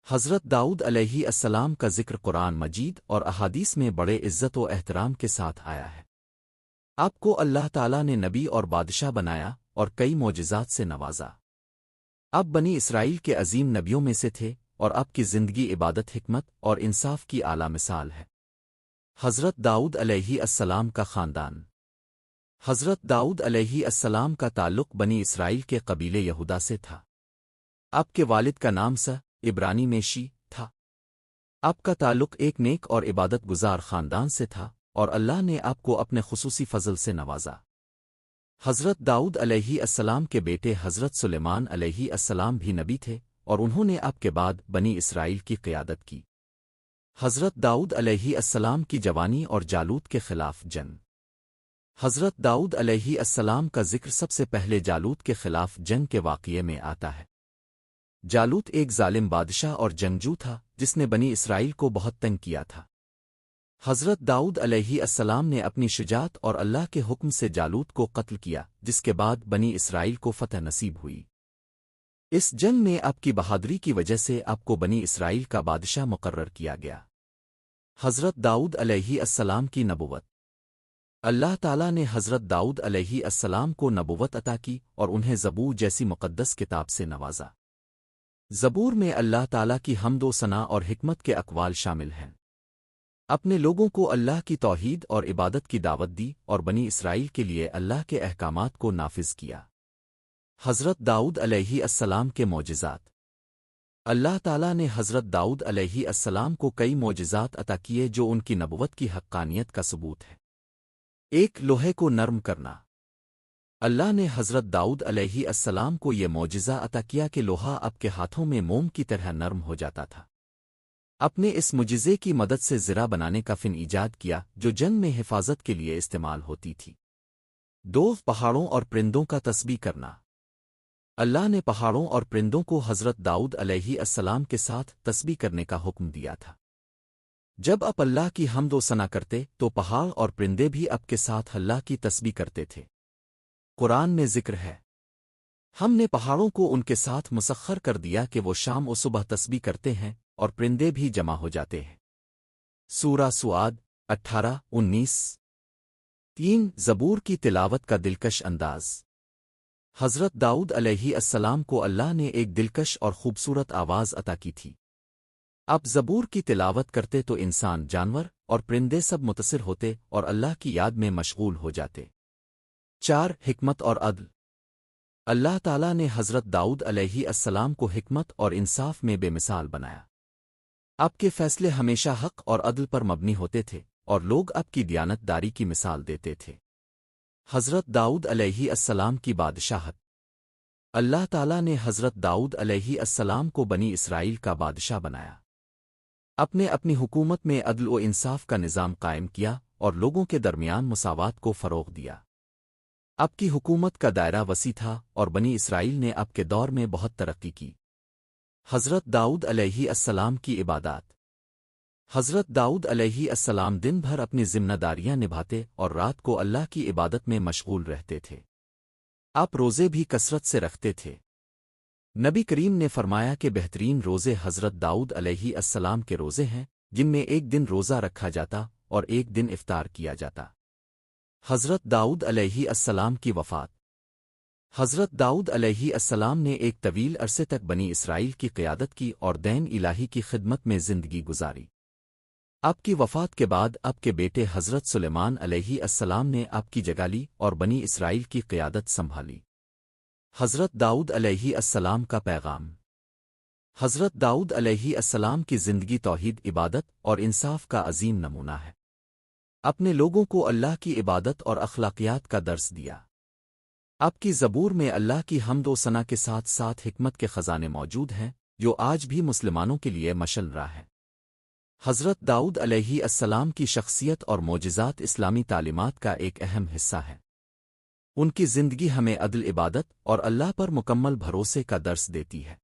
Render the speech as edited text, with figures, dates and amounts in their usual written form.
حضرت داؤد علیہ السلام کا ذکر قرآن مجید اور احادیث میں بڑے عزت و احترام کے ساتھ آیا ہے۔ آپ کو اللہ تعالیٰ نے نبی اور بادشاہ بنایا اور کئی معجزات سے نوازا۔ آپ بنی اسرائیل کے عظیم نبیوں میں سے تھے اور آپ کی زندگی عبادت، حکمت اور انصاف کی اعلیٰ مثال ہے۔ حضرت داؤد علیہ السلام کا خاندان۔ حضرت داؤد علیہ السلام کا تعلق بنی اسرائیل کے قبیلے یہودا سے تھا۔ آپ کے والد کا نام عبرانی میں شی تھا۔ آپ کا تعلق ایک نیک اور عبادت گزار خاندان سے تھا اور اللہ نے آپ کو اپنے خصوصی فضل سے نوازا۔ حضرت داؤد علیہ السلام کے بیٹے حضرت سلیمان علیہ السلام بھی نبی تھے اور انہوں نے آپ کے بعد بنی اسرائیل کی قیادت کی۔ حضرت داؤد علیہ السلام کی جوانی اور جالوت کے خلاف جنگ۔ حضرت داؤد علیہ السلام کا ذکر سب سے پہلے جالوت کے خلاف جنگ کے واقعے میں آتا ہے۔ جالوت ایک ظالم بادشاہ اور جنگجو تھا جس نے بنی اسرائیل کو بہت تنگ کیا تھا۔ حضرت داؤد علیہ السلام نے اپنی شجاعت اور اللہ کے حکم سے جالوت کو قتل کیا، جس کے بعد بنی اسرائیل کو فتح نصیب ہوئی۔ اس جنگ میں آپ کی بہادری کی وجہ سے آپ کو بنی اسرائیل کا بادشاہ مقرر کیا گیا۔ حضرت داؤد علیہ السلام کی نبوت۔ اللہ تعالیٰ نے حضرت داؤد علیہ السلام کو نبوت عطا کی اور انہیں زبور جیسی مقدس کتاب سے نوازا۔ زبور میں اللہ تعالیٰ کی حمد و ثنا اور حکمت کے اقوال شامل ہیں۔ اپنے لوگوں کو اللہ کی توحید اور عبادت کی دعوت دی اور بنی اسرائیل کے لیے اللہ کے احکامات کو نافذ کیا۔ حضرت داؤد علیہ السلام کے معجزات۔ اللہ تعالیٰ نے حضرت داؤد علیہ السلام کو کئی معجزات عطا کیے جو ان کی نبوت کی حقانیت کا ثبوت ہے۔ ایک، لوہے کو نرم کرنا۔ اللہ نے حضرت داؤد علیہ السلام کو یہ معجزہ عطا کیا کہ لوہا آپ کے ہاتھوں میں موم کی طرح نرم ہو جاتا تھا۔ اپنے اس معجزے کی مدد سے زرہ بنانے کا فن ایجاد کیا جو جنگ میں حفاظت کے لیے استعمال ہوتی تھی۔ دو، پہاڑوں اور پرندوں کا تسبیح کرنا۔ اللہ نے پہاڑوں اور پرندوں کو حضرت داؤد علیہ السلام کے ساتھ تسبیح کرنے کا حکم دیا تھا۔ جب آپ اللہ کی حمد و ثنا کرتے تو پہاڑ اور پرندے بھی آپ کے ساتھ اللہ کی تسبیح کرتے تھے۔ قرآن میں ذکر ہے، ہم نے پہاڑوں کو ان کے ساتھ مسخر کر دیا کہ وہ شام و صبح تسبیح کرتے ہیں اور پرندے بھی جمع ہو جاتے ہیں۔ سورہ سعد 18-19۔ 3، زبور کی تلاوت کا دلکش انداز۔ حضرت داؤد علیہ السلام کو اللہ نے ایک دلکش اور خوبصورت آواز عطا کی تھی۔ آپ زبور کی تلاوت کرتے تو انسان، جانور اور پرندے سب متاثر ہوتے اور اللہ کی یاد میں مشغول ہو جاتے۔ 4، حکمت اور عدل۔ اللہ تعالیٰ نے حضرت داؤد علیہ السلام کو حکمت اور انصاف میں بے مثال بنایا۔ آپ کے فیصلے ہمیشہ حق اور عدل پر مبنی ہوتے تھے اور لوگ آپ کی دیانت داری کی مثال دیتے تھے۔ حضرت داؤد علیہ السلام کی بادشاہت۔ اللہ تعالیٰ نے حضرت داؤد علیہ السلام کو بنی اسرائیل کا بادشاہ بنایا۔ اپنی حکومت میں عدل و انصاف کا نظام قائم کیا اور لوگوں کے درمیان مساوات کو فروغ دیا۔ آپ کی حکومت کا دائرہ وسیع تھا اور بنی اسرائیل نے آپ کے دور میں بہت ترقی کی۔ حضرت داؤد علیہ السلام کی عبادات۔ حضرت داؤد علیہ السلام دن بھر اپنی ذمہ داریاں نبھاتے اور رات کو اللہ کی عبادت میں مشغول رہتے تھے۔ آپ روزے بھی کثرت سے رکھتے تھے۔ نبی کریم نے فرمایا کہ بہترین روزے حضرت داؤد علیہ السلام کے روزے ہیں جن میں ایک دن روزہ رکھا جاتا اور ایک دن افطار کیا جاتا۔ حضرت داؤد علیہ السلام کی وفات۔ حضرت داؤد علیہ السلام نے ایک طویل عرصے تک بنی اسرائیل کی قیادت کی اور دین الہی کی خدمت میں زندگی گزاری۔ آپ کی وفات کے بعد آپ کے بیٹے حضرت سلیمان علیہ السلام نے آپ کی جگہ لی اور بنی اسرائیل کی قیادت سنبھالی۔ حضرت داؤد علیہ السلام کا پیغام۔ حضرت داؤد علیہ السلام کی زندگی توحید، عبادت اور انصاف کا عظیم نمونہ ہے۔ اپنے لوگوں کو اللہ کی عبادت اور اخلاقیات کا درس دیا۔ آپ کی زبور میں اللہ کی حمد و ثنا کے ساتھ ساتھ حکمت کے خزانے موجود ہیں جو آج بھی مسلمانوں کے لیے مشعل راہ ہے۔ حضرت داؤد علیہ السلام کی شخصیت اور معجزات اسلامی تعلیمات کا ایک اہم حصہ ہے۔ ان کی زندگی ہمیں عدل، عبادت اور اللہ پر مکمل بھروسے کا درس دیتی ہے۔